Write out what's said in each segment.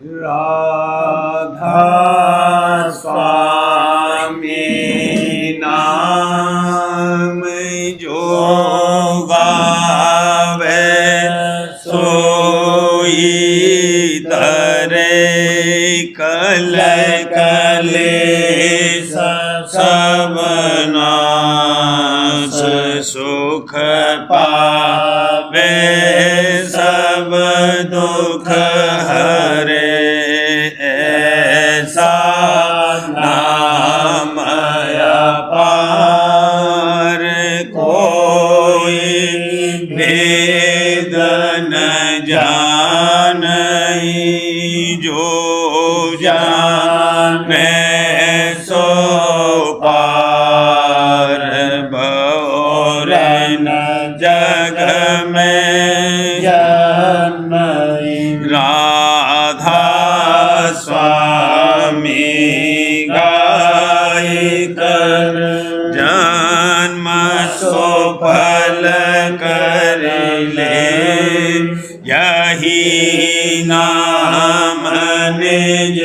राधा स्वामी नाम जो गावे सोई तरे कल कलेश सब नाश सुख पावे सब दुख हरे ऐसा नाम अपार कोई भेद न जानई जो जाने सो पार बहुरन जग में जन्मई राधा स्वामी गाय कर जन्म सो फल कर ले यही नाम निज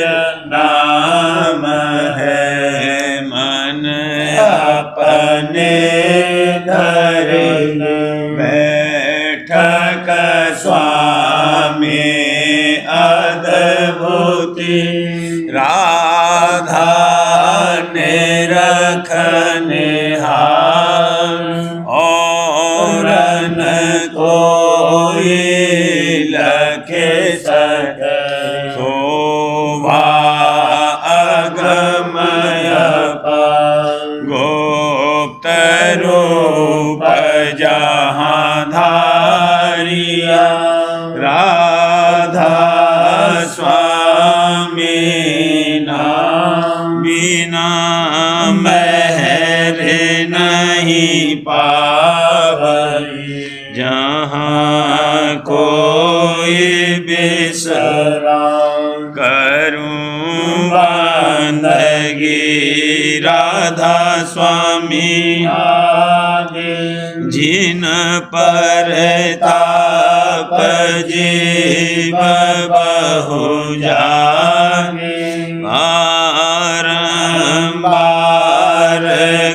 नाम है मन अपने धर बैठक स्वामी अद्भुति राधा ने रखने हार और न कोई लखे सक शोभा अगमय गुप्त रूप जहाँ धारिया राधा स्वामी नाम बिना महर नहीं पावई जहाँ कोई बिसरा करूं बंदगी राधा स्वामी आगे जिन पर ताप जीव बहु जागे बारंबार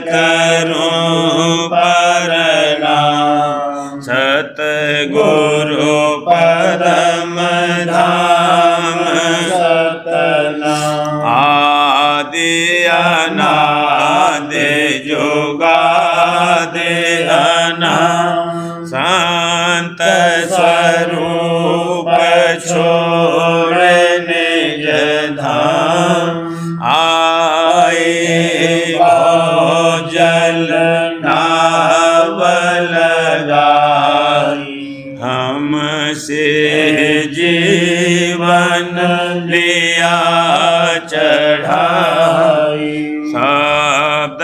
करूं प्रणाम सतगुरु परम धाम सतनाम आदि अनादि जुगादि अनाम संत स्वरूप छोड़ निज धाम आए जल नावल गाई हमसे जीवन लिया चढ़ाई शब्द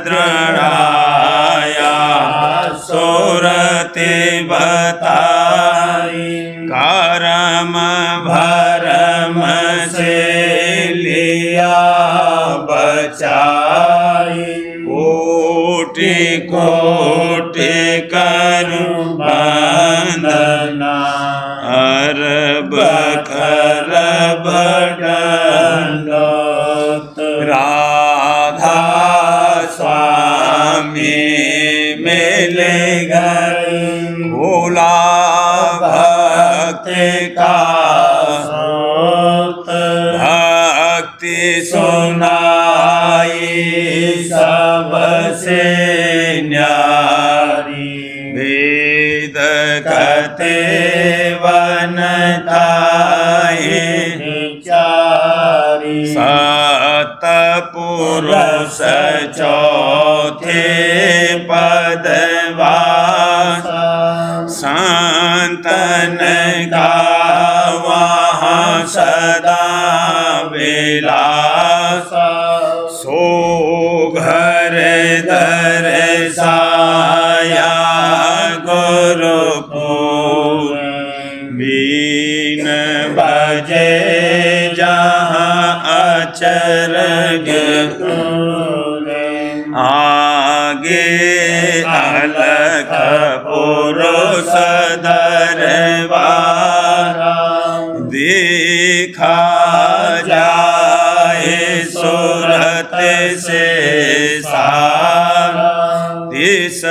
दृढ़ाया सुरति बताई करम भरम से लिया बचाई कोटि कोटि करूं वंदना अरब खरब दंडवत राधा स्वामी मिले घर भोला भक्ति का स्रोत भक्ति सुनाई सबसे न्यारी वेद कथे वनताए चारी सत पुरुष चौथे पदवास संतन का वहाँ सदा विलास सो घर दर्शाया गुरुपुर बीन बजे जहाँ अचरग आगे अलख पुरुष दरबार दे दिखा जाए सूरत से सारा, तिस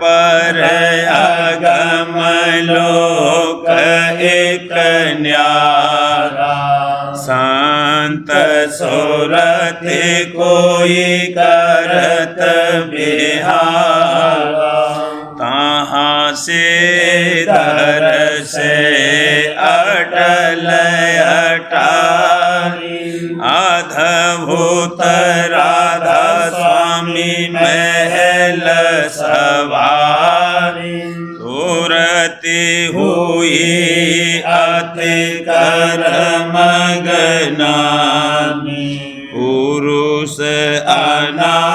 पर अगम लोक एक न्यारा। संत सूरत कोई करत बिहारा, तहाँ से दर्श अटल अटारी। अद्भुत राधा स्वामी महल सवारी, सूरति हुई अति कर्म गनामी। पुरुष अनामी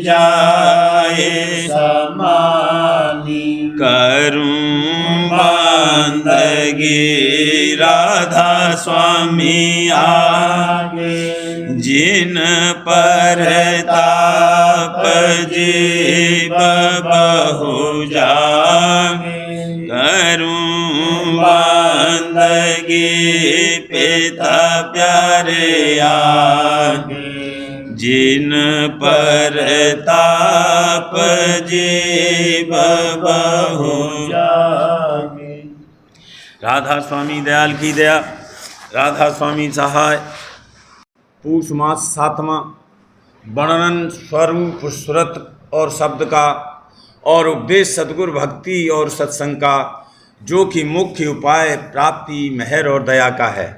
जाए समानी, करूं बंदगी राधा स्वामी आगे। जिन पर ताप जीव बहु जागे, करूं बंदगी पिता प्यारे आगे। जिन पर ताप जीव बहु जागे। राधा स्वामी दयाल की दया, राधा स्वामी सहाय। पूष मास 7वां, वर्णन स्वरूप सुरत और शब्द का और उपदेश सद्गुरु भक्ति और सत्संग का, जो कि मुख्य उपाय प्राप्ति मेहर और दया का है।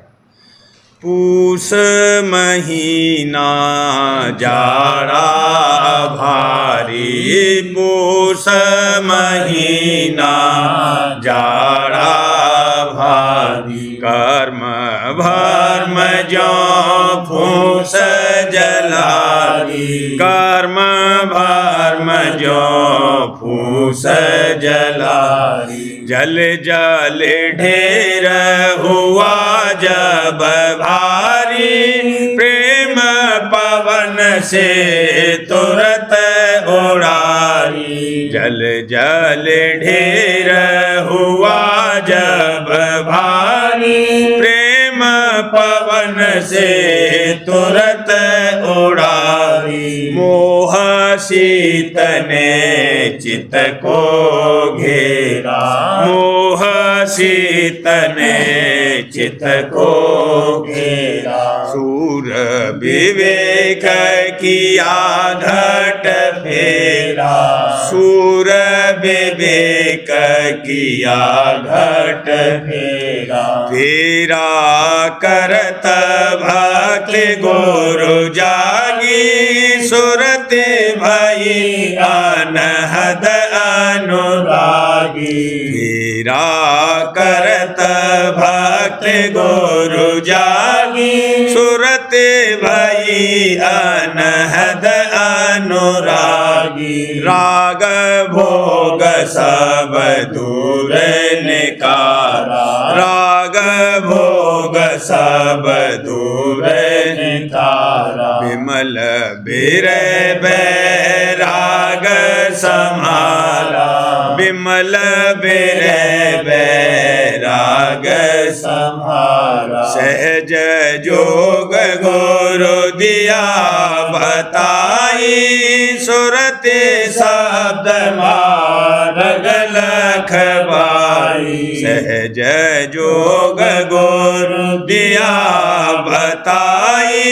पूष महीना जाड़ा भारी, पूष महीना जाड़ा भारी। कर्म भर्म जो फूस जलारी, कर्म भर्म जो फूस जलारी। जल जल ढेर हुआ जब भारी, प्रेम पवन से तुरत उड़ारी। जल जल ढेर हुआ जब भारी, प्रेम पवन से तुरत उड़ारी। मोह शीत ने चित को घेरा, मोह शीत ने चित को घेरा। सूर विवेक किया घट फेरा, सूर विवेक किया घट फेरा। फेरा करत भक्ति गुरु जागी, सुरति भई अनहद अनुरागी। फेरा करत भक्ति गुरु जागी, सुरति भई अनहद अनुरागी। राग भोग सब दूर निकारा, राग भोग सब दूर निकारा। विमल बिरह बैराग समारा, विमल बिरह बैराग समारा। सहज जोग गुरु दिया बताई, सुरति शब्द मार्ग लखवाई। सहज जोग गुरु दिया बताई,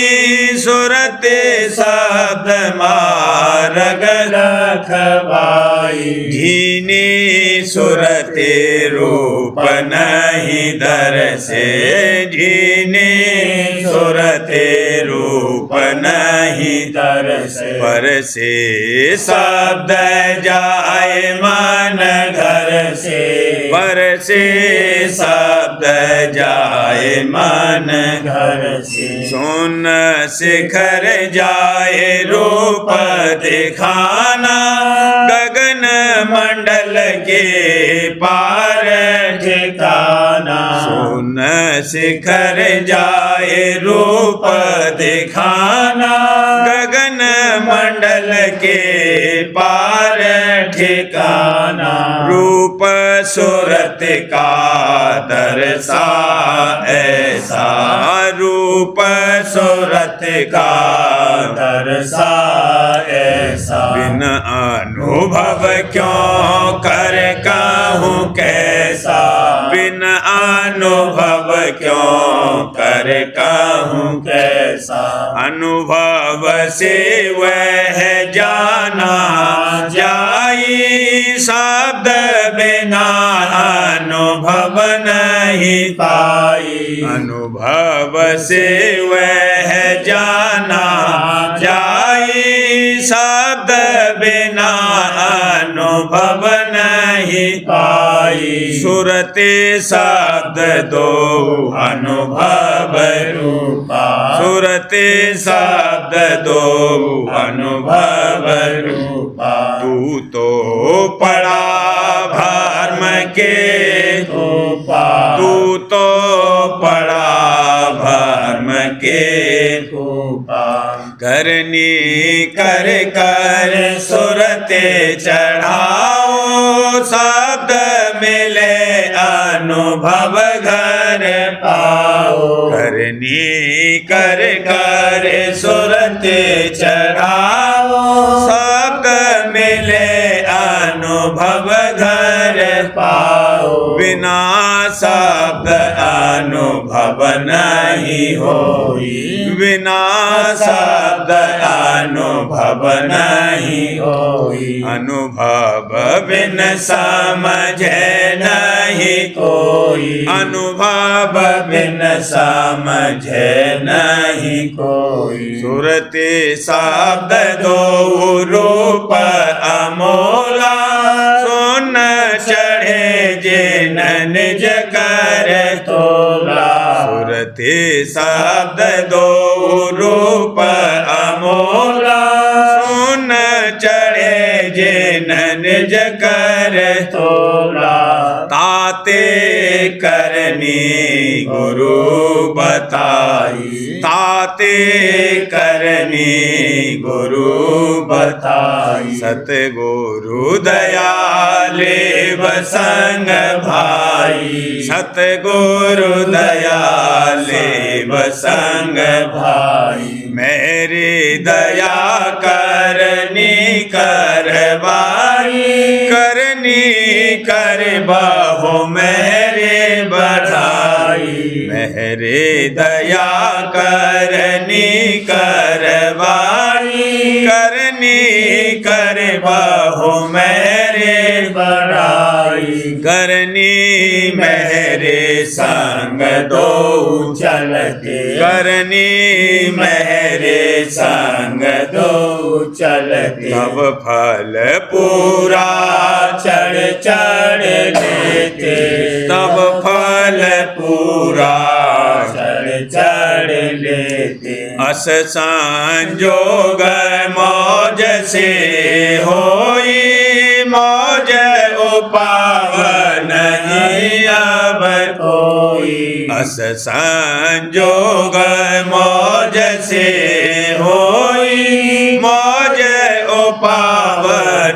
सुरति शब्द मार्ग लखवाई। धीनी सुरति रूप नहीं दर से, धीनी सुरति रूप नहीं दर से। पर से शब्द जाए मन घर से, पर से शब्द जाए मन घर से। सुन शिखर जाए रूप दिखाना, गगन मंडल के पार ठिकाना। सुन शिखर जाए रूप दिखाना, गगन मंडल के पार ठिकाना। रूप सूरत का दरसा ऐसा रूप सूरत का दरसा ऐसा बिन अनुभव क्यों कर कहूँ कैसा बिन अनुभव क्यों कर कहूँ कैसा अनुभव से वह जाना जाई शब्द बिना अनुभव नहीं पाई अनुभव से वह जाना जाई शब्द बिना अनुभव नहीं पाई सुरते शब्द दो अनुभव रूपा सुरते शब्द दो अनुभव रूपा तू तो पड़ा भर्म के रूपा तू तो पड़ा भर्म के रूपा करनी कर कर सुरते चढ़ाओ शब्द मिले अनुभव घर पाओ करनी कर कर सुरते चढ़ाओ शब्द मिले अनुभव घर पाओ बिना शब्द अनुभव नहीं होई बिना शब्द अनुभव नहीं होई अनुभव बिन समझे नहीं कोई अनुभव बिन समझे नहीं कोई सुरते शब्द दो रूप अमोला सुन चढ़े जिन निज कर तोला सुरते शब्द दो रूप अमोला सुन चढ़े जिन निज कर तोला ताते करनी गुरु बताई ताते करनी गुरु बताई सतगुरु दयाले बसंग भाई सतगुरु दयाले बसंग भाई मेरी दया करनी करवाई करनी कर बाहो मेरे बढ़ाई मेरे दया करनी करवाई करनी कर बाहो मेरे बढ़ाई करनी मेरे संग दो चलते करनी मेरे संग दो चलते तब फल पूरा चढ़ चढ़ लेते तब फल पूरा चढ़ चढ़ लेते अस संजोग मौज से होई मौज उपाव नहीं अब कोई अस संजोग मौज से होई मौज उपाव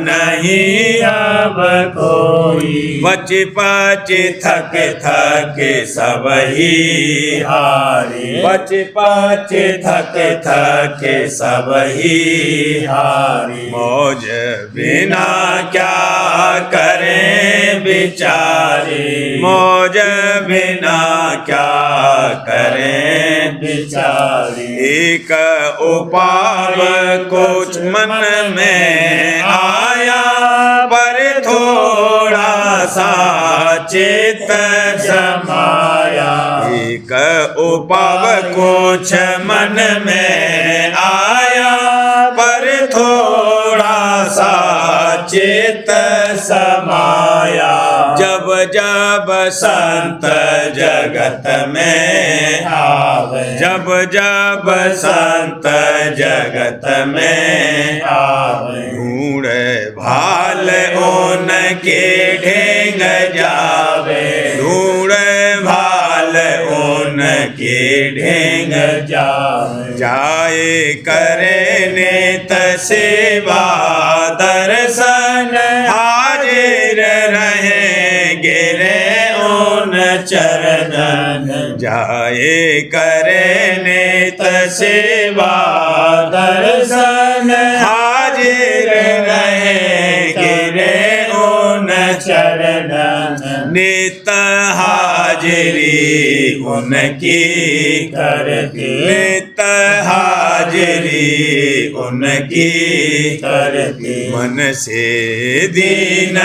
नहीं अब कोई बच पच थक थक सब ही हारे बच पच थक थक सब ही हारे मौज बिना क्या करें बिचारे मौज बिना क्या करें बिचारे एक उपाव कुछ मन में आया पर थोड़ा सा चित समाया एक उपाव कुछ मन में आया पर थोड़ा सा चित समाया जब जब संत जगत में आवे जब जब संत जगत में आवे ढूंढ भाल उनके ढेंग जावे ढूंढ भाल उनके ढेंग जावे जाए करे नेत सेवा दर्शन हाजिर रहे गिरे उन चरणन जाए करे नेत सेवा दर्शन हाजिर रहे गिरे उन चरणन नित हाजिरी उनकी करके नित हाजिरी उनकी करके मन से दीन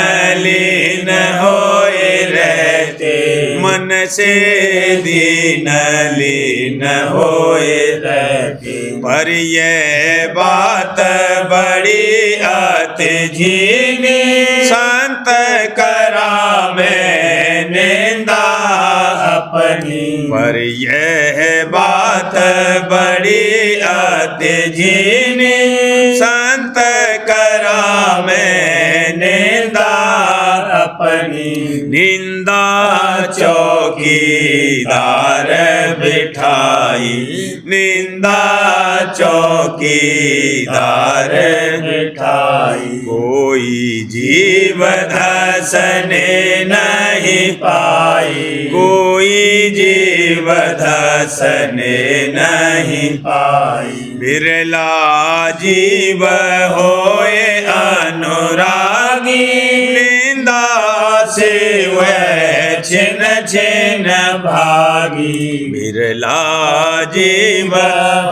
लीन होए रहते मन से दीन लीन होए रहते पर ये बात बड़ी अति झीनी संत करावे निंदा अपनी पर यह बात बड़ी अति झीनी संत करावे निंदा अपनी निंदा चौकीदार बिठाई निंदा चौकीदार मिठाई कोई जीव धसने नहीं पाई कोई जीव धसने नहीं पाई बिरला जीव होए अनुरागी निंदा से वह छिन छिन भागी बिरला जीव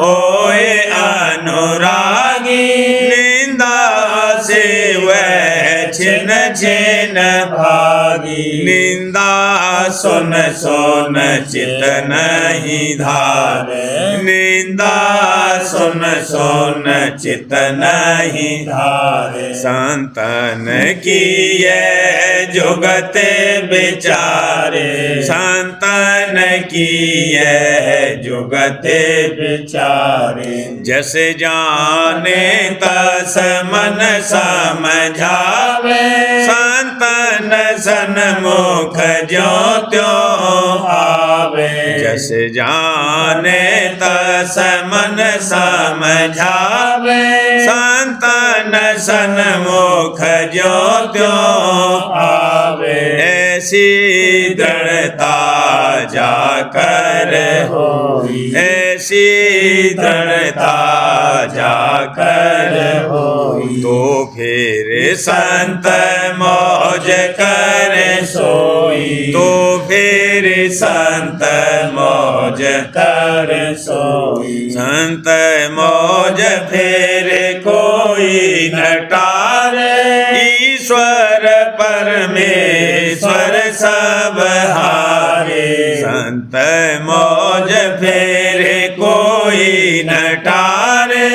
होए अनुरागी निंदा से वह छिन छिन भागी निंदा सुन सुन चित नहीं धारे निंदा सुन सुन चित नहीं धारे संतन की ये जुगते बिचारे संतन की ये जुगते बिचारे जस जाने तस मन समझावे संतन सन्मुख ज्यों त्यों आवे जस जाने तस मन समझावे संतन सन्मुख ज्यों त्यों आवे ऐसी दृढ़ता जाकर होई ऐसी दृढ़ता जाकर होई तो फिर संत मौज करे सोई तो फिर संत मौज कर सोई संत मौज फिर कोई न टारे ईश्वर परमेश्वर सब हारे संत मौज फिर कोई न टारे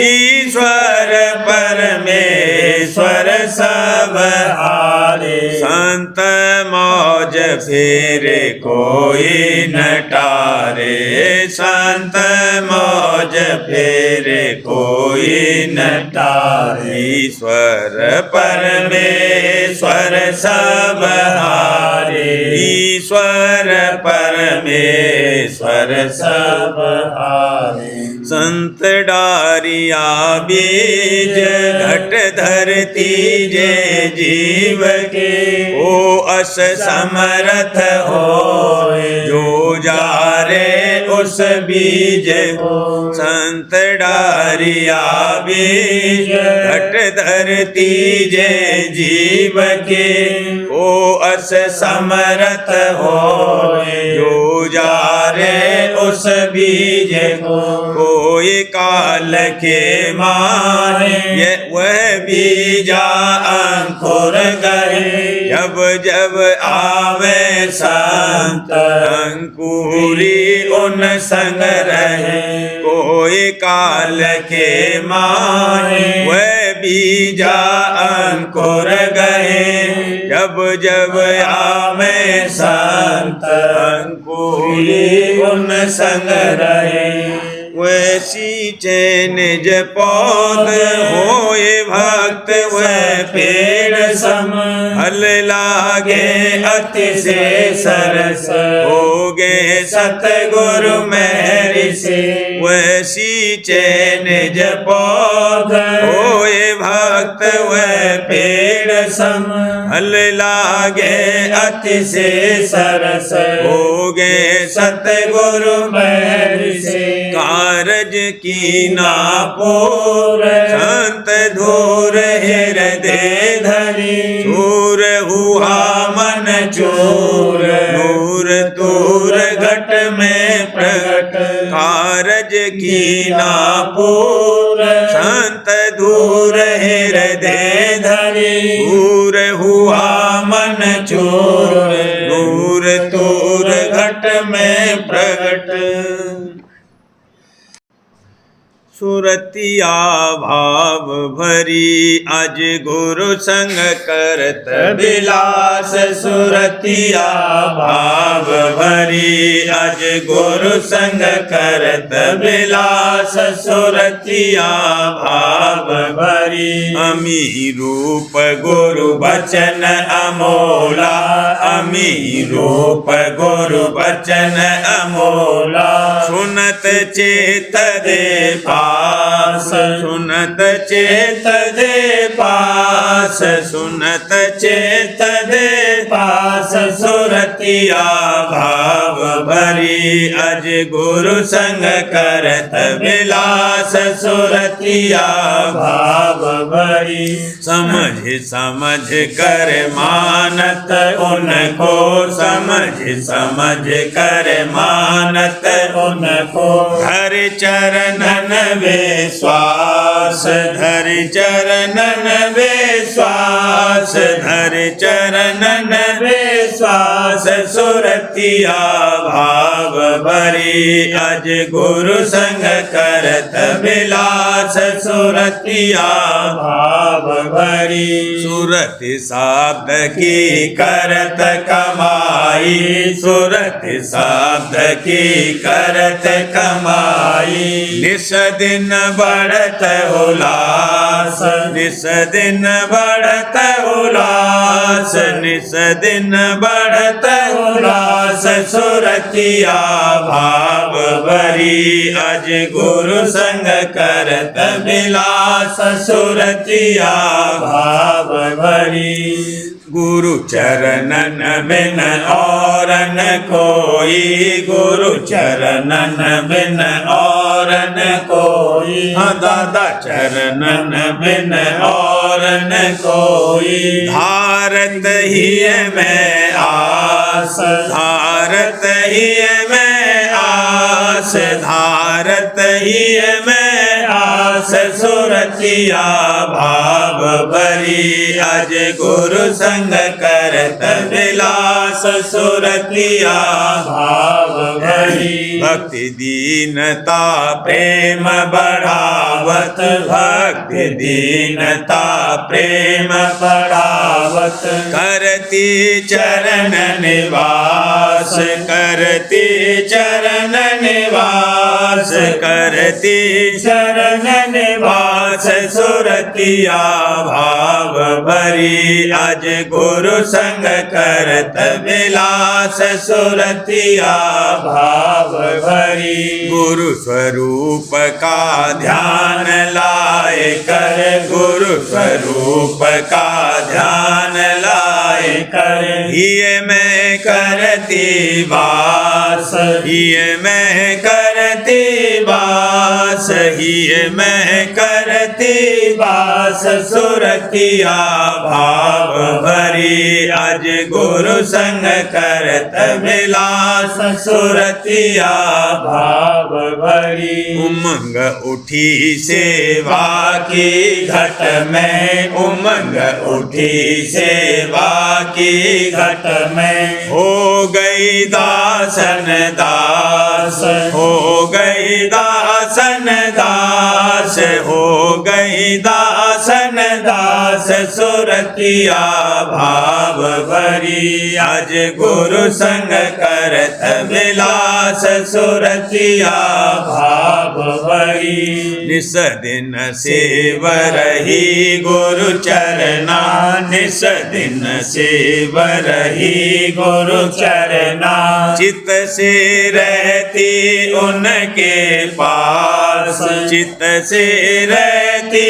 ईश्वर परमेश्वर सब हारे संत मौज फिर कोई न टारे संत मौज फिर कोई न टारे ईश्वर परमेश्वर सब हारे ईश्वर परमेश्वर सब हारे संत डारिया बीज घट धरती जे जीव के ओ अस समर्थ होए जो जारे उस बीज को संत डारिया बीज घट धरती जे जीव के ओ अस समर्थ होए जो जारे उस बीज को कोई काल के मारे ये वह बीजा अंकुर गए जब जब आवे संत अंकुरी उन संग रहे कोई काल के मारे वह बीजा अंकुर गए जब जब आवे संत अंकुरी उन संग रहे वैसी चैन निज पौध होए भक्त वह पेड़ सम हल लागे अति से सरस हो गे सतगुरु मेहरि से वैसी चैन निज पौध होए भक्त वह पेड़ सम हल लागे अति से सरस हो गे सतगुरु मेहरि से कारज की ना पूर संत धूर हृदय धरी चूर हुआ मन चूर नूर तूर घट में प्रगट कारज की ना पूर संत धूर हृदय धरी चूर हुआ मन चूर नूर तूर घट में प्रगट सुरतिया भाव भरी अज गुरु संग करत बिलास सुरतिया भाव भरी अज गुरु संग करत बिलास सुरतिया भाव भरी अमी रूप गुरु बचन अमोला अमी रूप गुरु बचन अमोला सुनत चेत दे पास सुनत चेत दे पास सुनत चेत दे पास सुरतिया भाव भरी अज गुरु संग करत बिलास सुरतिया भाव भरी समझ समझ कर मानत उनको समझ समझ कर मानत उनको हर चरणन विश्वास धर चरणन विश्वास धर चरणन विश्वास सुरतिया भाव भरी अज गुरु संग करत बिलास सुरतिया भाव भरी सुरत शब्द की करत कमाई सुरत शब्द की करत कमाई निस दिन बढ़त उल्लास निस दिन बढ़त उल्लास निस दिन बढ़त उल्लास सुरतिया भाव भरी अज गुरु संग करत बिलास सुरतिया भाव भरी गुरु चरणन बिन और न कोई गुरु चरणन बिन और न कोई दादा चरणन बिन और न कोई धारत ही मैं आस धारत ही मैं आस धारत ही मैं आस सुरतिया भाव भरी अज गुरु संग करत बिलास सुरतिया भाव भरी भक्ति दीनता प्रेम बढ़ावत भक्ति दीनता प्रेम बढ़ावत करती चरण निवास करती चरण निवास करती चरण निवास सुरतिया भाव भरी अज गुरु संग करत बिलास सुरतिया भाव भरी गुरु स्वरूप का ध्यान लाए कर गुरु स्वरूप का ध्यान लाए कर ये मैं करती बास ये मैं करती बास ये मैं करती बास सुरतिया भाव भरी अज गुरु संग करत बिलास सुरतिया भाव भरी उमंग उठी सेवा की घट में उमंग उठी सेवा की घट में हो गई दासन दास हो गई दासन दास हो गई दासन दास सुरतिया भाव भरी अज गुरु संग करत विलास सुरतिया भाव भरी निस दिन सेव रही गुरु चरना निस दिन सेव रही गुरु चरना चित से रहती उनके पास चित से रहती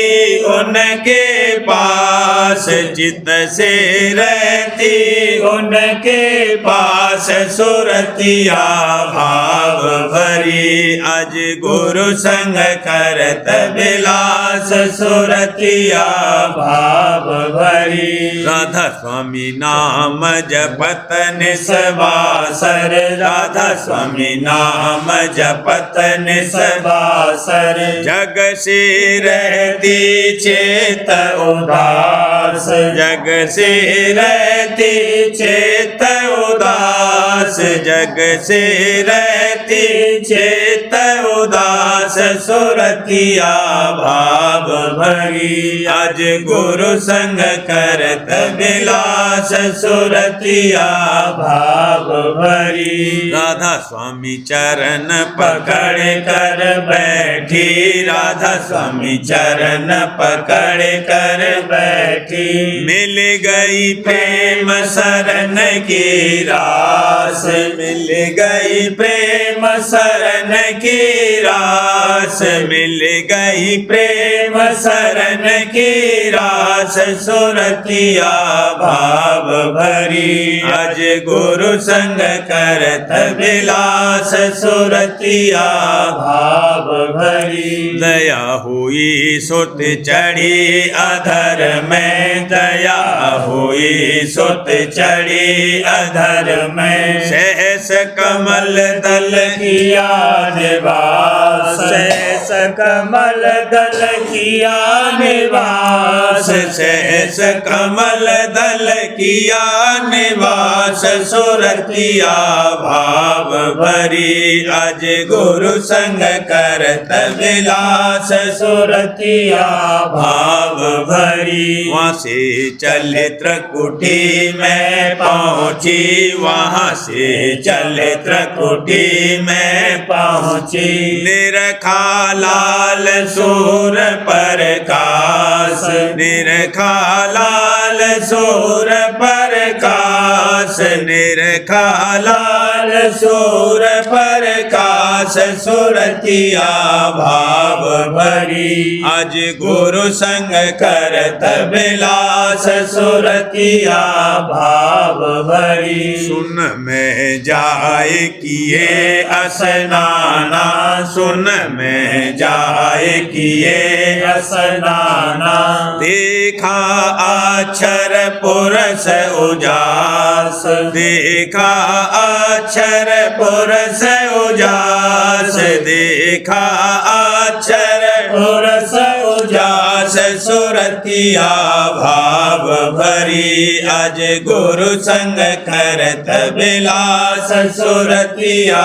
उनके पास चित से रहती उनके पास सुरतिया भाव भरी अज गुरु संग करत विलास सुरतिया भाव भरी राधा स्वामी नाम जपत निसवासर राधा स्वामी नाम जपत निसवासर जग से रहती चेत उदास जग से रहती चेत उदास जग से रहती चेत उदास सुरतिया भाव भरी अज गुरु संग करत विलास सुरतिया भाव भरी राधा स्वामी चरण पकड़ कर बैठी राधा स्वामी चरण पकड़ कर बैठी मिल गई प्रेम शरण की रास मिल गई प्रेम शरण की रास मिल गई प्रेम शरण की रास सुरतिया भाव भरी अज गुरु संग करत विलास सुरतिया भाव भरी दया हुई सुत चढ़ी अधर में दया हुई सुत चढ़ी अधर में सहस कमल दल किया निवास सहस कमल दल किया निवास सहस कमल दल किया निवास सुरतिया भाव भरी अज गुरु संग करत विलास सुरतिया भाव भरी वहाँ से चले त्रिकुटी में पहुँची वहाँ से चले त्रिकुटी में पहुँची निरखा लाल सूर प्रकाश निरखा लाल सूर प्रकाश निरखा लाल सूर प्रकाश सुरतिया भाव भरी अज गुरु संग करत विलास सुरतिया भाव भरी सुन में जाए किए असनाना सुन में जाए किए असनाना देखा अक्षर पुरस उजास देखा अक्षर पुरस उजास देखा अक्षर पुरस उजास सुरतिया भाव भरी अज गुरु संग करत विलास सुरतिया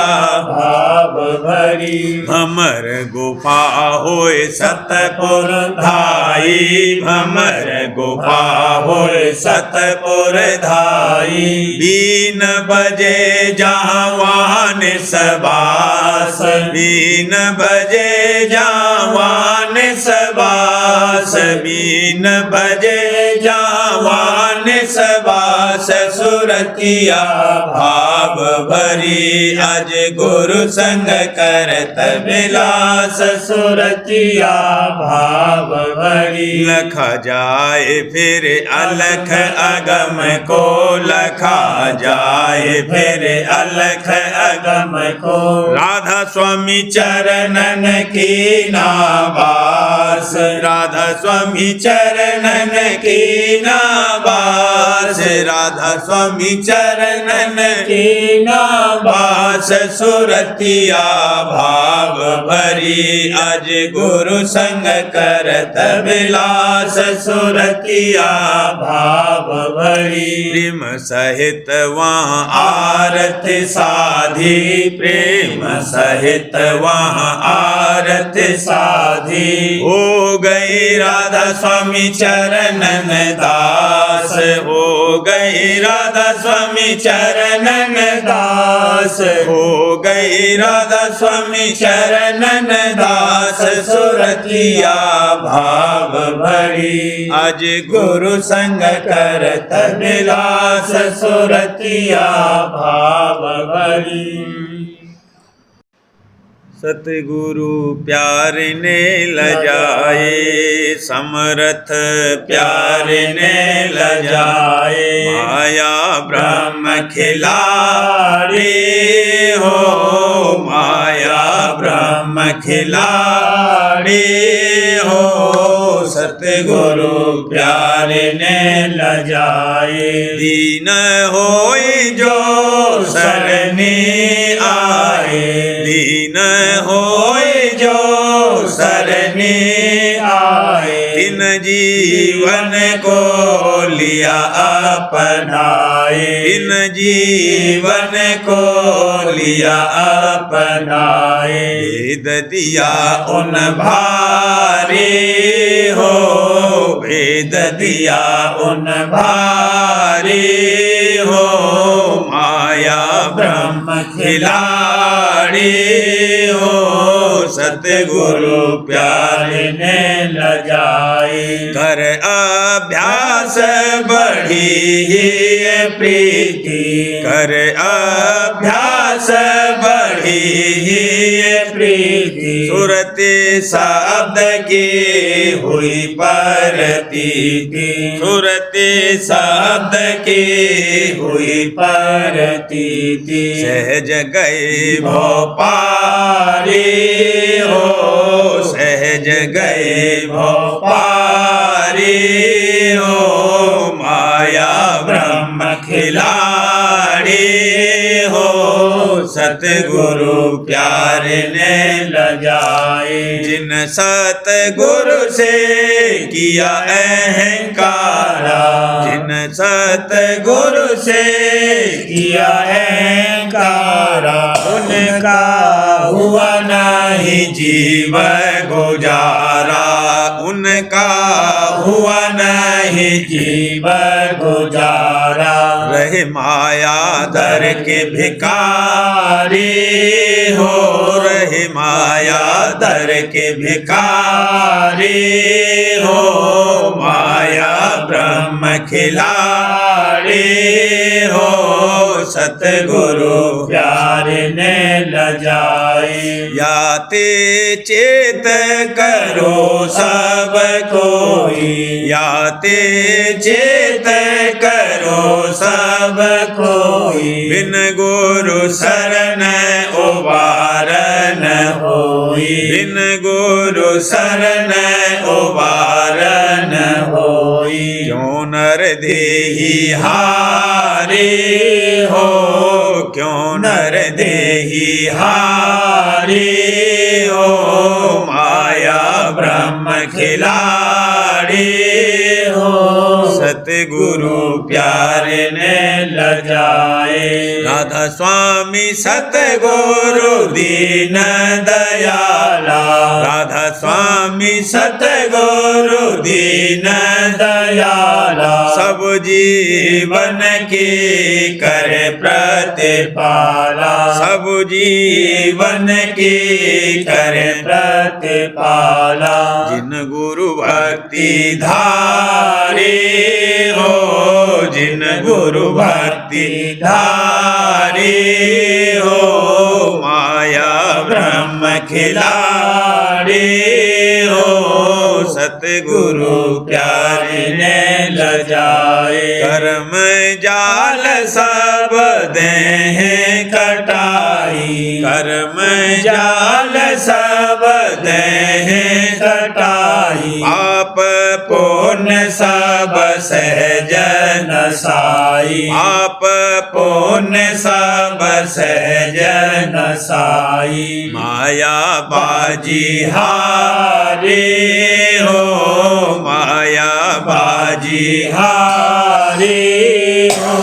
भाव भरी भमर गुफा होए सतपुर धाई भमर गुफा होए सतपुर धाई बीन बजे जहाँ वहाँ निसबास बीन बजे जहाँ वहाँ निसबास बीन बजे जहाँ वहाँ निसबास सुरतिया भाव भरी अज गुरु संग करत विलास सुरतिया भाव भरी लख जाए फिर अलख अगम को लखा जाए फिर अलख अगम को राधा स्वामी चरणन की नाबास राधा स्वामी चरणन की नाबास दास राधा स्वामी चरणन की ना बास सुरतिया भाव भरी आज गुरु संग करत विलास सुरतिया भाव भरी प्रेम सहित वहाँ आरती साधी प्रेम सहित वहाँ आरती साधी हो गई राधा स्वामी चरणन दास हो गई राधा स्वामी चरणन दास हो गई राधा स्वामी चरणन दास सुरतिया भाव भरी आज गुरु संग करत विलास सुरतिया भाव भरी सतगुरु प्यार ने लजाए समरथ प्यार ने लजाए माया ब्रह्म खिलाड़ी हो माया ब्रह्म खिलाड़ी हो सतगुरु प्यार ने लजाए दीन होई जो शरणी आए दीन होई जो शरणी आए इन जीवन को लिया अपनाए इन जीवन को लिया अपनाए भेद दिया उन भारी हो भेद दिया उन भारी हो माया ब्रह्म खिलाड़ी हो सतगुरु प्यार ने लजाए कर अभ्यास बढ़ी ही प्रीति कर अभ्यास बढ़ी ही प्रीति सुरति शब्द की हुई परतीति सुरति शब्द की हुई परतीति सहज गए भोपारी हो सहज गए भोपारी हो माया ब्रह्म खिलाड़ी हो सतगुरु प्यार ने लजाए जिन सतगुरु से किया अहंकारा जिन सतगुरु से किया अहंकारा उनका हुआ नहीं जीव गुजारा उनका हुआ नहीं जीव गुजारा रहे माया दर के भिकारी हो रहे माया दर के भिकारी हो माया ब्रह्म खिलाड़ी हो सतगुरु प्यार ने लजाए याते चेत करो सब कोई याते चेत करो सब कोई बिन गुरु शरण उबारन होई बिन गुरु शरण उबारन होई क्यों नर देही हारी हो क्यों नर देही हारी हो माया ब्रह्म खिलाड़ी हो सतगुरु प्यार ने लजाए राधा स्वामी सतगुरु दीन दयाला राधा स्वामी सतगुरु दीन दयाला सब जीवन की करे प्रतिपाला सब जीवन की करे प्रतिपाला जिन गुरु भक्ति धारी हो जिन गुरु भक्ति धारी हो माया ब्रह्म खिलाड़ी हो सतगुरु प्यार ने लजाए कर्म जाल सब देह कटाई कर्म जाल सब देह कटाई पाप पुण्य सब सहज नसाई पाप पुण्य सब सहज नसाई माया बाजी हारे हो माया बाजी हारे हो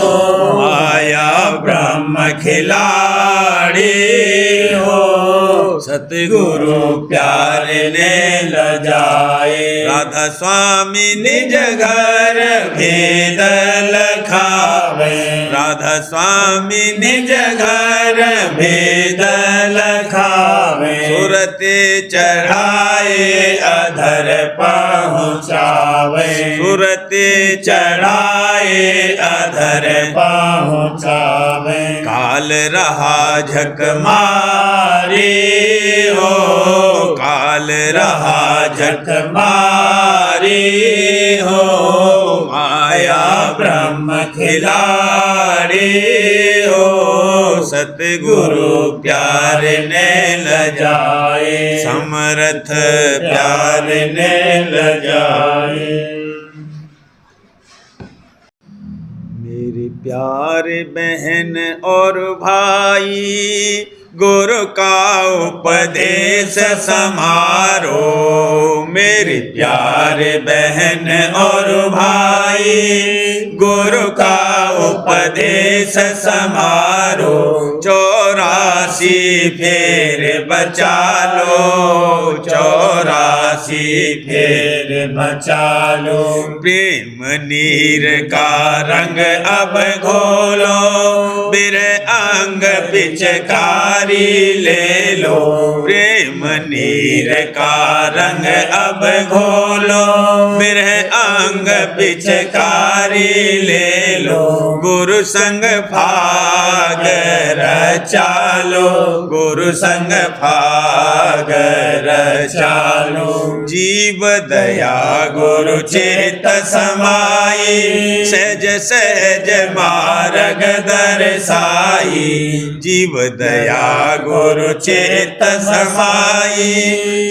माया ब्रह्म खिलाड़ी हो सतगुरु प्यारे ने लजाए राधा स्वामी निज घर भेद लखावे राधा स्वामी निज घर भेद लखावे सुरते चढ़ाए अधर पहुँचावे सुरते चढ़ाए अधर पहुँचावे काल रहा झक मारे हो काल रहा झक मारे हो माया ब्रह्म खिलाड़ी हो सतगुरु प्यारे ने लजाए समर्थ प्यारे ने लजाए मेरे प्यारे बहन और भाई गुरु का उपदेश समारो मेरे प्यारे बहन और भाई गुरु का उपदेश समारो 84 फेर बचा लो 84 फेर बचा लो प्रेम नीर का रंग अब घोलो बिर अंग पिचकारी ले लो प्रेम नीर का रंग अब घोलो बिर अंग पिचकारी ले लो गुरु संग भाग रचालो गुरु संग भाग रचालो जीव दया गुरु चेत समाई सहज सहज मार्ग दर्शाई जीव दया गुरु चेत समाई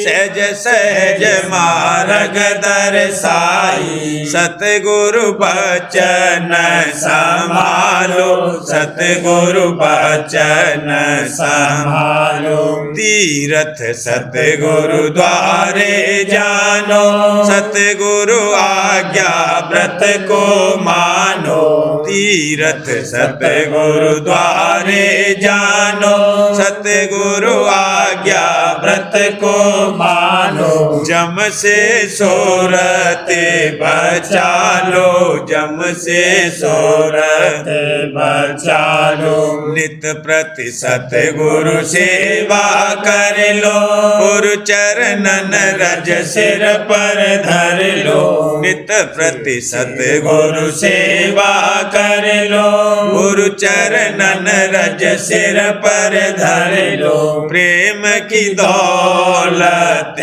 सहज सहज मार्ग दर्शाई सतगुरु बचन संभालो सतगुरु बचन संभालो तीर्थ सतगुरु द्वारे जानो सतगुरु आज्ञा व्रत को मानो तीर्थ सतगुरु द्वारे जानो सतगुरु आज्ञा व्रत को मानो जम से सोरते बचा लो जम से सोरते बचा लो नित प्रति सतगुरु सेवा कर लो गुरु चरणन रज सिर पर धर लो नित प्रति सतगुरु सेवा कर लो गुरु चरणन रज सिर पर धर लो प्रेम की दौलत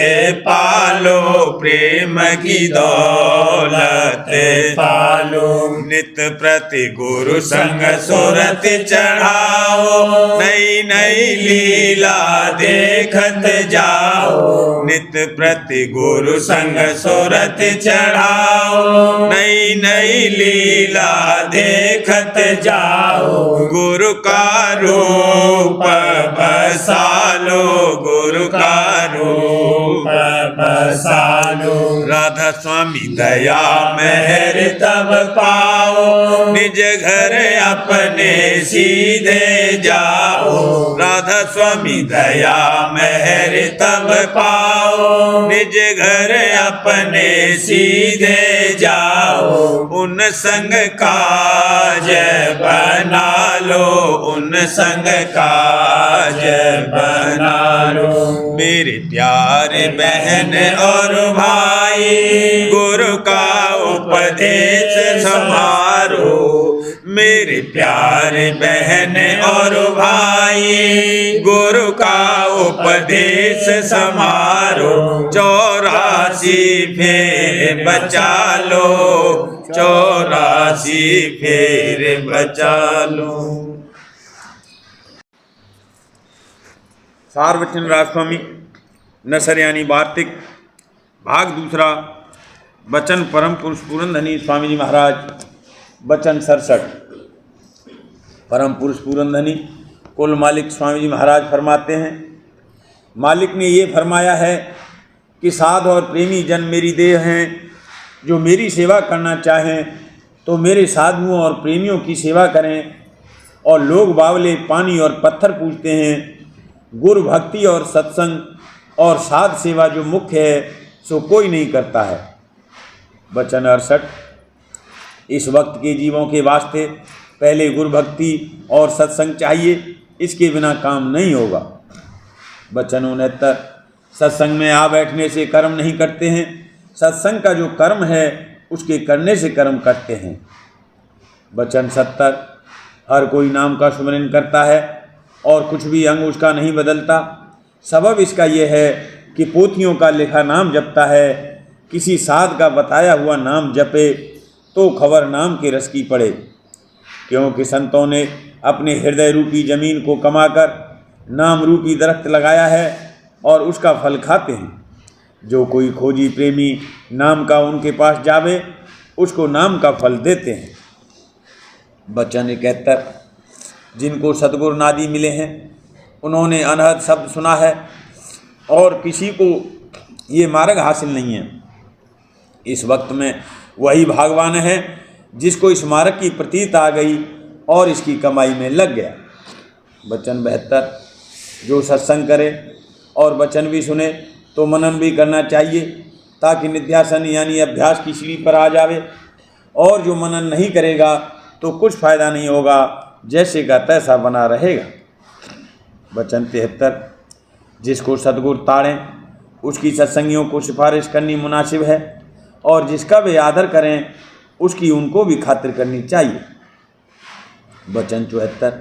पालो प्रेम की दौलत पालो नित प्रति गुरु संग सुरत चढ़ाओ नई नई लीला देखत जाओ नित प्रति गुरु संग सुरत चढ़ाओ नई नई लीला देखत जाओ गुरु का रूप बसालो गुरु का रूप बसालो राधा स्वामी दया मेहर तब पाओ निज घर अपने सीधे जाओ राधा स्वामी दया मेहर तब पाओ निज घर अपने सीधे जाओ उन संग काज बना लो उन संग काज बना लो मेरे प्यारे बहन और भाई गुरु का उपदेश समारो मेरे प्यारे बहन और भाई गुरु का उपदेश समारो 84 फेर बचा लो 84 फेर बचा लो। सार्वजन राजस्वामी नसर यानी वार्तिक भाग दूसरा वचन परम पुरुष पूरनधनी स्वामी जी महाराज, वचन 67। परम पुरुष पूरनधनी कुल मालिक स्वामी जी महाराज फरमाते हैं, मालिक ने ये फरमाया है कि साध और प्रेमी जन मेरी देह हैं। जो मेरी सेवा करना चाहें तो मेरे साधुओं और प्रेमियों की सेवा करें। और लोग बावले पानी और पत्थर पूजते हैं। गुरु भक्ति और सत्संग और साध सेवा जो मुख्य है सो कोई नहीं करता है। वचन 68। इस वक्त के जीवों के वास्ते पहले गुरु भक्ति और सत्संग चाहिए, इसके बिना काम नहीं होगा। वचन 69। सत्संग में आ बैठने से कर्म नहीं करते हैं, सत्संग का जो कर्म है उसके करने से कर्म करते हैं। वचन 70। हर कोई नाम का सुमिरन करता है और कुछ भी अंग उसका नहीं बदलता। सबब इसका यह है कि पोथियों का लिखा नाम जपता है। किसी साध का बताया हुआ नाम जपे तो खबर नाम के रस की पड़े, क्योंकि संतों ने अपने हृदय रूपी जमीन को कमाकर नाम रूपी दरख्त लगाया है और उसका फल खाते हैं। जो कोई खोजी प्रेमी नाम का उनके पास जावे उसको नाम का फल देते हैं। वचन 71। जिनको सतगुरु नादी मिले हैं उन्होंने अनहद शब्द सुना है और किसी को ये मार्ग हासिल नहीं है। इस वक्त में वही भागवान है जिसको इस मार्ग की प्रतीत आ गई और इसकी कमाई में लग गया। वचन 72। जो सत्संग करे और वचन भी सुने तो मनन भी करना चाहिए ताकि निध्यासन यानी अभ्यास की सीढ़ी पर आ जावे। और जो मनन नहीं करेगा तो कुछ फायदा नहीं होगा, जैसे का तैसा बना रहेगा। वचन 73। जिसको सद्गुरु ताड़ें उसकी सत्संगियों को सिफारिश करनी मुनासिब है और जिसका वे आदर करें उसकी उनको भी खातिर करनी चाहिए। वचन 74।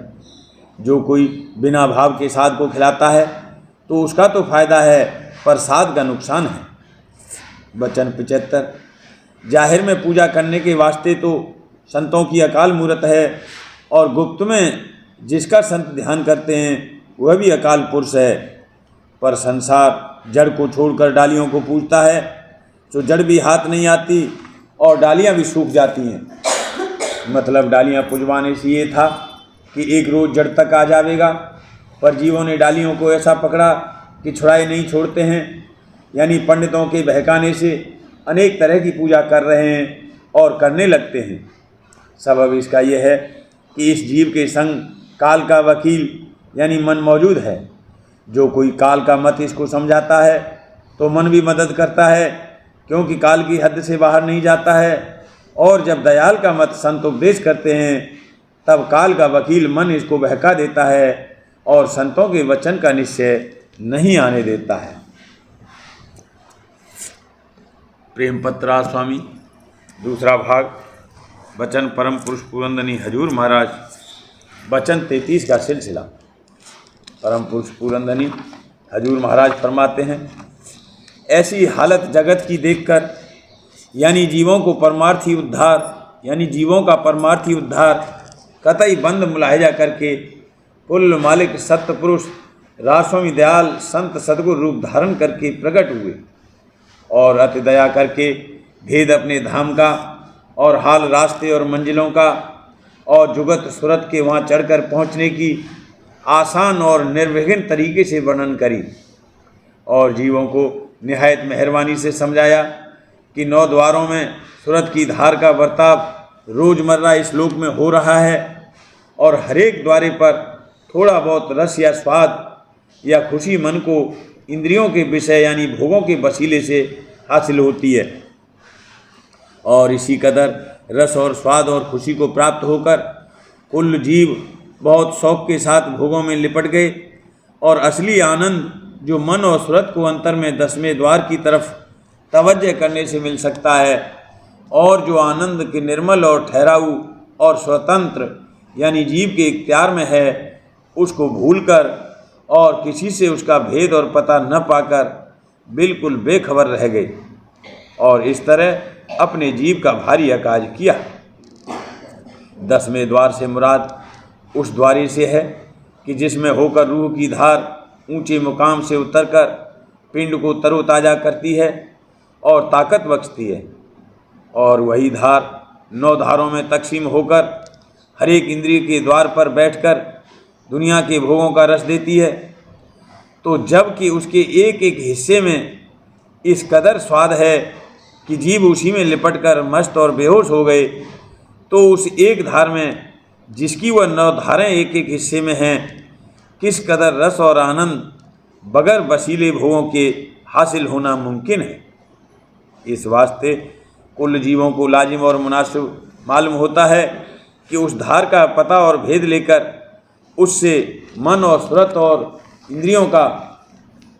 जो कोई बिना भाव के साध को खिलाता है तो उसका तो फायदा है पर साध का नुकसान है। वचन 75। जाहिर में पूजा करने के वास्ते तो संतों की अकाल मूरत है और गुप्त में जिसका संत ध्यान करते हैं वह भी अकाल पुरुष है। पर संसार जड़ को छोड़कर डालियों को पूजता है तो जड़ भी हाथ नहीं आती और डालियां भी सूख जाती हैं। मतलब डालियां पुजवाने से ये था कि एक रोज़ जड़ तक आ जाएगा, पर जीवों ने डालियों को ऐसा पकड़ा कि छुड़ाए नहीं छोड़ते हैं। यानी पंडितों के बहकाने से अनेक तरह की पूजा कर रहे हैं और करने लगते हैं। सबब इसका यह है कि इस जीव के संग काल का वकील यानी मन मौजूद है। जो कोई काल का मत इसको समझाता है तो मन भी मदद करता है, क्योंकि काल की हद से बाहर नहीं जाता है। और जब दयाल का मत संत उपदेश करते हैं तब काल का वकील मन इसको बहका देता है और संतों के वचन का निश्चय नहीं आने देता है। प्रेम पत्रा स्वामी दूसरा भाग। वचन परम पुरुष पूरनधनी हजूर महाराज, वचन 33 का सिलसिला। परम पुरुष पूरनधनी हजूर महाराज फरमाते हैं, ऐसी हालत जगत की देखकर यानी जीवों का परमार्थी उद्धार कतई बंद मुलाहिजा करके कुल मालिक सत्य पुरुष राजस्वामी दयाल संत सद्गुरु रूप धारण करके प्रकट हुए और अति दया करके भेद अपने धाम का और हाल रास्ते और मंजिलों का और जुगत सूरत के वहाँ चढ़कर पहुँचने की आसान और निर्विघ्न तरीके से वर्णन करी और जीवों को निहायत मेहरबानी से समझाया कि 9 द्वारों में सूरत की धार का बर्ताव रोज़मर्रा इस लोक में हो रहा है और हरेक द्वारे पर थोड़ा बहुत रस या स्वाद या खुशी मन को इंद्रियों के विषय यानी भोगों के वसीले से हासिल होती है। और इसी कदर रस और स्वाद और खुशी को प्राप्त होकर कुल जीव बहुत शौक के साथ भोगों में लिपट गए और असली आनंद जो मन और सूरत को अंतर में 10वें द्वार की तरफ तवज्जो करने से मिल सकता है और जो आनंद के निर्मल और ठहराऊ और स्वतंत्र यानी जीव के इख्तियार में है उसको भूलकर और किसी से उसका भेद और पता न पाकर बिल्कुल बेखबर रह गए और इस तरह अपने जीव का भारी अकाज किया। 10वें द्वार से मुराद उस द्वारे से है कि जिसमें होकर रूह की धार ऊंचे मुकाम से उतरकर पिंड को तरोताज़ा करती है और ताकत बख्शती है। और वही धार 9 धारों में तकसीम होकर हर एक इंद्रिय के द्वार पर बैठकर दुनिया के भोगों का रस देती है। तो जबकि उसके एक एक हिस्से में इस कदर स्वाद है कि जीभ उसी में लिपट कर मस्त और बेहोश हो गए, तो उस एक धार में जिसकी वह 9 धारें एक एक हिस्से में हैं, किस कदर रस और आनंद बगैर वसीले भोगों के हासिल होना मुमकिन है। इस वास्ते कुल जीवों को लाजिम और मुनासिब मालूम होता है कि उस धार का पता और भेद लेकर उससे मन और सुरत और इंद्रियों का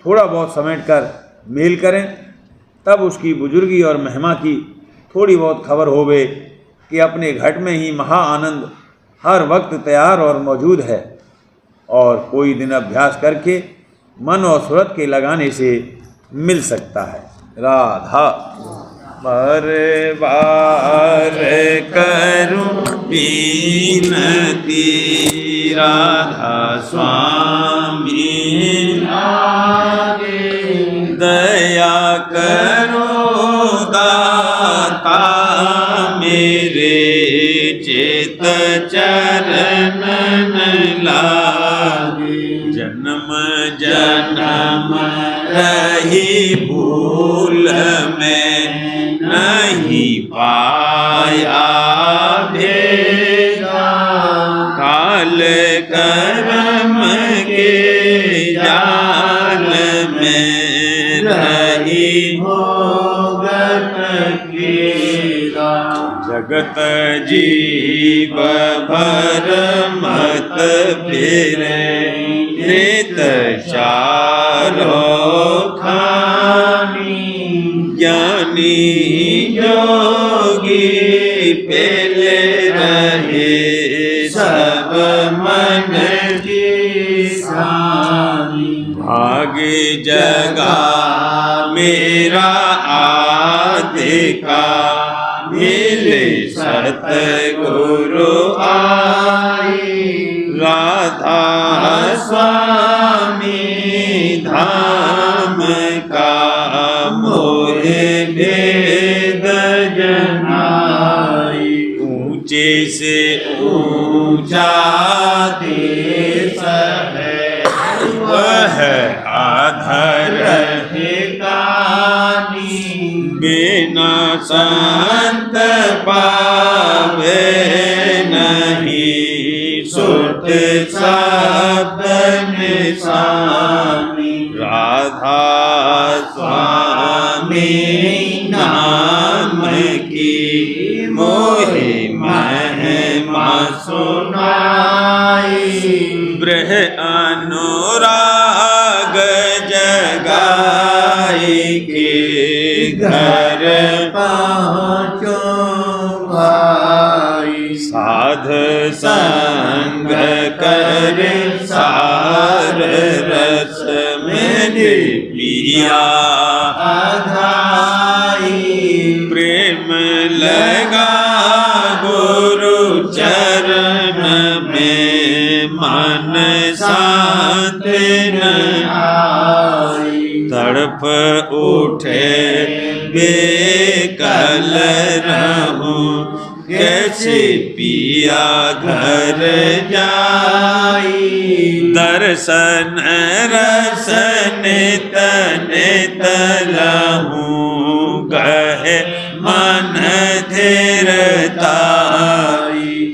थोड़ा बहुत समेट कर मेल करें, तब उसकी बुजुर्गी और महिमा की थोड़ी बहुत खबर होवे कि अपने घट में ही महा आनंद हर वक्त तैयार और मौजूद है, और कोई दिन अभ्यास करके मन और सुरत के लगाने से मिल सकता है। राधा बार बार करूं विनती, राधा स्वामी दया करो दाता मेरे, चेत चरण लागे। जन्म जन्म रही भूल में नहीं पाया भेदा, काल कर्म के जाल में रही भोगत कीड़ा। जगत जीव भर मत फिरे, रेत चारो खानी, ज्ञानी योगी पेले रहे सब मन की सानी। भाग्य जगा मेरा आदिका, मिले सतगुरु आई, राधा स्वामी धाम का मोहे भेद जनाई। ऊंचे से ऊंचा देश है, वह आधर ठिकानी, बिना संत पावे नहीं, सुत शब्द निशानी। राधा स्वामी नाम की मोहे महिमा सुनाई, ब्रह अनुराग जगाई के घर पहुँचो भाई। साध संग कर सार रस मेरे पिया आधाई, प्रेम लगा गुरु चरण में मन शांत न आई। तड़प उठे बेकल रहूं, कैसे पिया घर जाई। दर्शन रसन तन तलहूं, कहे मन धीरताई।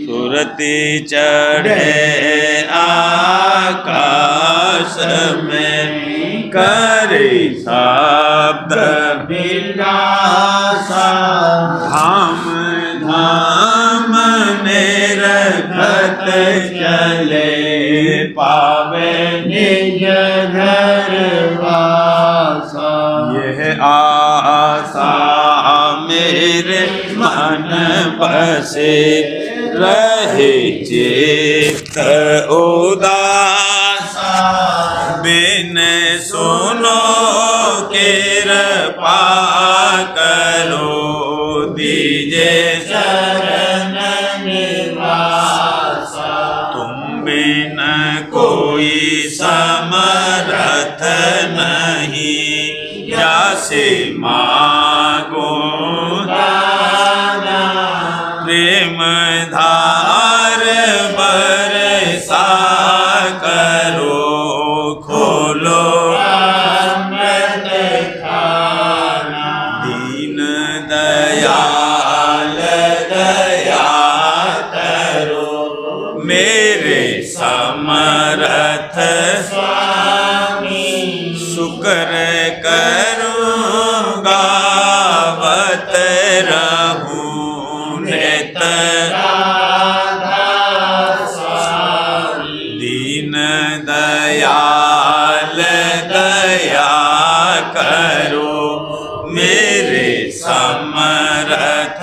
सुरति चढ़े आकाश में, करे शब्द विलासा। धाम धाम निरखत चले, पावे निज घर वासा। यह आशा मेरे मन बसे, रहे चित्त उदासा। बिन सुनो कृपा करो, दीजे शरण निवासा। तुम बिन कोई समर्थ नहीं, जासे मांगो शुक्र करूँ गावत रहूँ नित दीन दयाल दया करो मेरे समरथ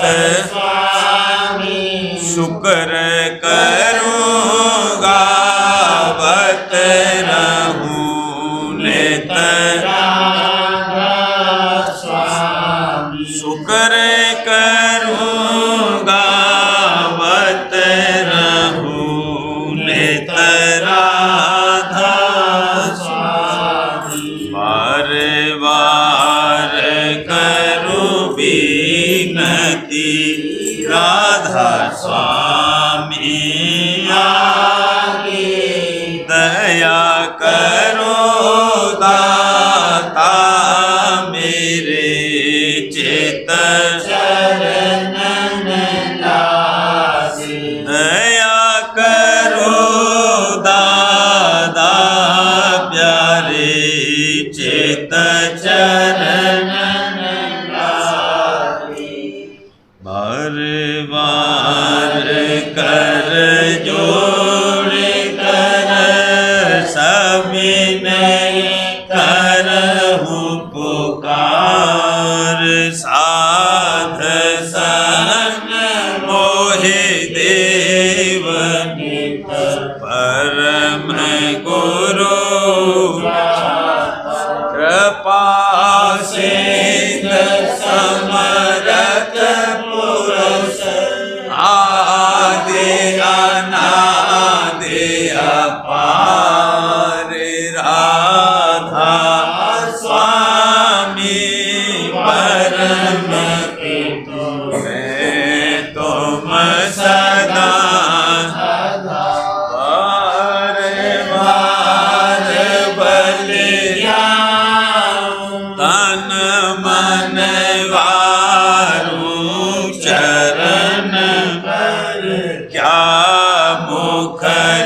शुक्र करूँ गावत रहूँ नित शुक्र करूँ गावत रहूँ नित राधा बार बार करूँ विनती राधा स्वामी दया करो दाता मेरे चित दया करो दादा प्यारे चित चरण बार बार कर जोड़ कर सविनय करहूँ पुकार साध संग मोहि देव परम गुरु कृपा सिंध समरथ पुरुष आदि अनादि अपार राधा स्वामी परम मैं तुम सदा बार बार बलिया तन मन वारूं चरण क्या मुख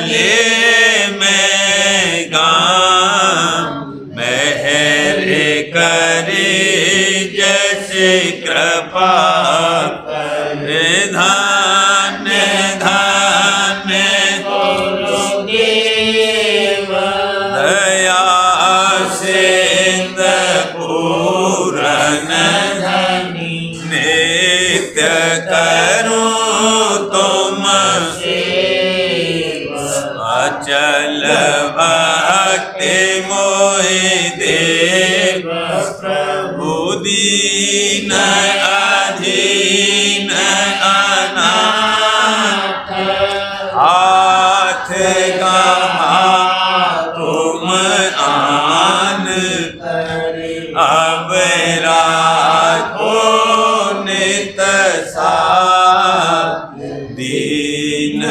ले मैं गाऊं मेहर करे जैसे कृपा धान धान दया सिंध पूरन नित्य करूं तुम अचल भक्ति मोहि देव प्रभु दीन अधीन अनाथ हाथ गमा तुम आन अब राखो नित साथ दीन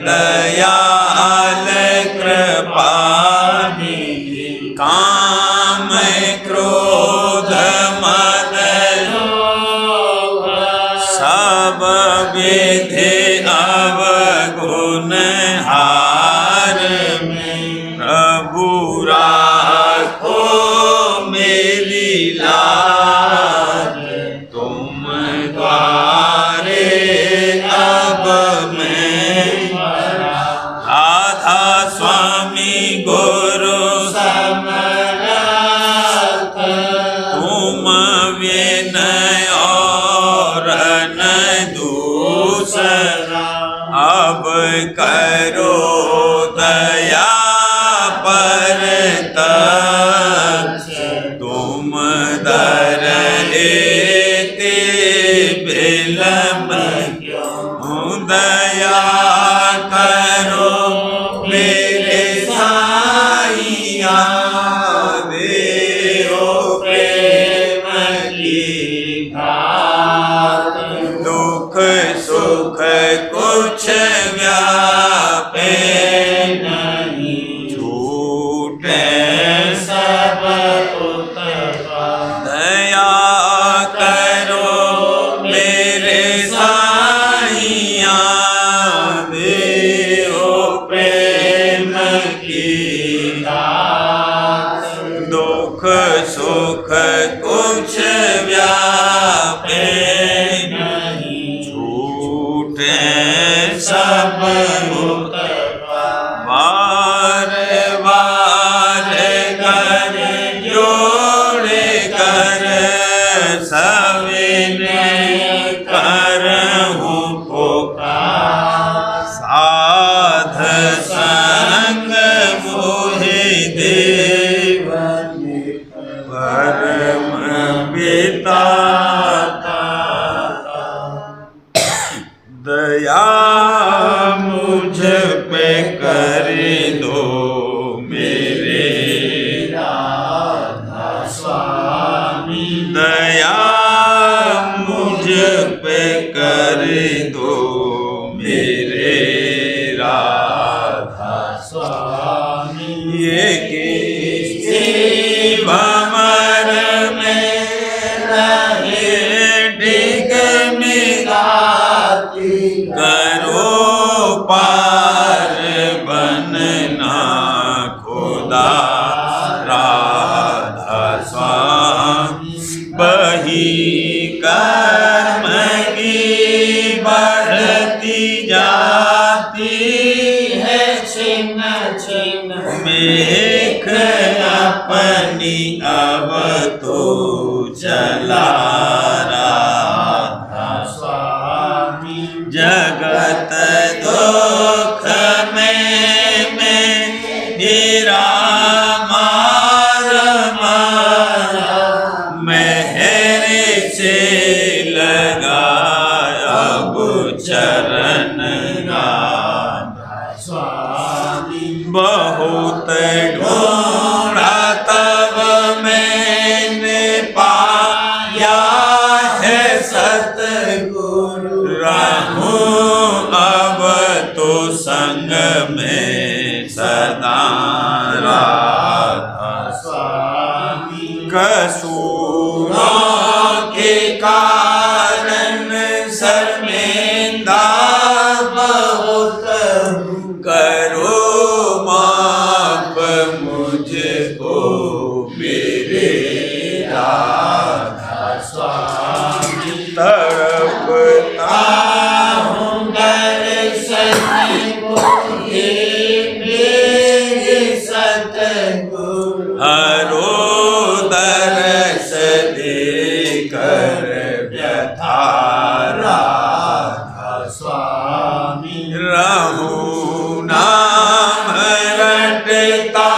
दयाल कृपानि काम क्रोध मद लोभ सब विधि अवगुण हार में प्रभु राखो मेरी लाज तुम द्वारे अब मैं राधा स्वामी गुरु समरथ तुम विनय और न दूसरा अब करो दया पर तक तुम दर लेते विलम्ब क्यों दया करो मेरे साईया देओ प्रेम की घात दुख सुख कुछ व्यापे नहीं छूटे सब दया करो मेरे साईया देओ प्रेम की दात दो दुख सुख कुछ व्यापे नहीं, छूटे सब बार बार कर जोड़ कर सविने करहूँ पुकार, साध संग मोहि देव परम विधाता, दया मुझ पे कर दो मेरे राधा स्वामी, दया मुझ पे कर दो मेरे राधा स्वामी। ये किसी भंवर में रहे डिगमिगाती, करो पार बनना खुदा राधा स्वामी। बही कर्म की बढ़ती जाती है छिन छिन, मेघ अपनी अब तो चला राधा स्वामी। जगत दुख में गिरा मार मारा, मेहर से लगा अब चरण राधा स्वामी। बहुत ढूंढा तब मैंने पाया है सतगुरु, रहूं अब तो संग में सदा राधा स्वामी। कसूरों के कारण शर्मिंदा बहुत हूँ, करो माफ मुझको मेरे राधा स्वामी। तड़पता हूँ दर्शन को हे मेरे सतगुरु, हरो दर्श देकर व्यथा राधा स्वामी। रहूं नाम रटता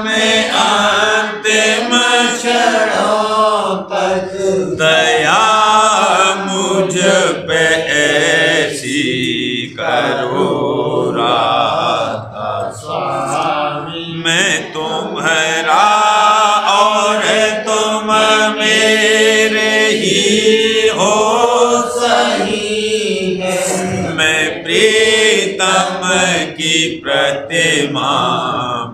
मैं अंतिम क्षणों तक, दया मुझ पे ऐसी करो राधा स्वामी। मैं तुम्हारा और तुम मेरे ही हो सही है, मैं प्रीतम की प्रतिमा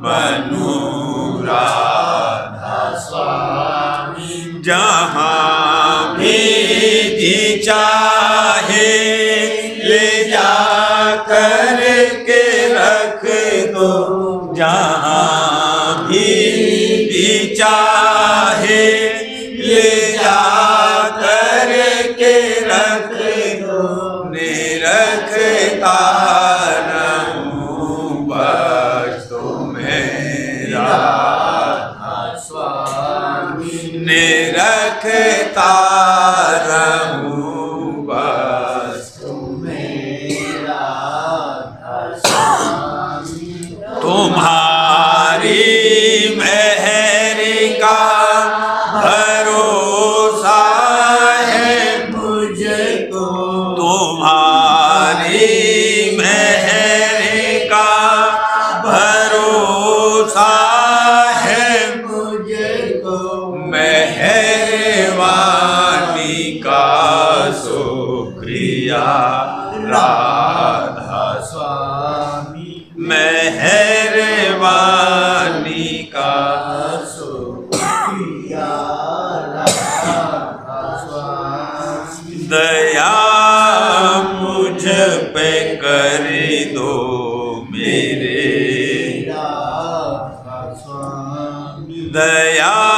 बनूं राधा स्वामी। जहाँ भी जी चाहे ले जा कर के रख दो, जहाँ भी चाहे ले जा कर के रख दो, निरखता रहूं बस तुम्हें राधा स्वामी, निरखता रहूं बस तुम्हें राधा स्वामी। तुम्हारी मेहर का भरोसा है मुझको, तुम्हारी मेहर का भरोसा है मुझको, मेहरबानी का शुक्रिया राधा स्वामी, मेहरबानी का शुक्रिया राधा स्वामी। दया मुझ पे कर दो मेरे राधा स्वामी, दया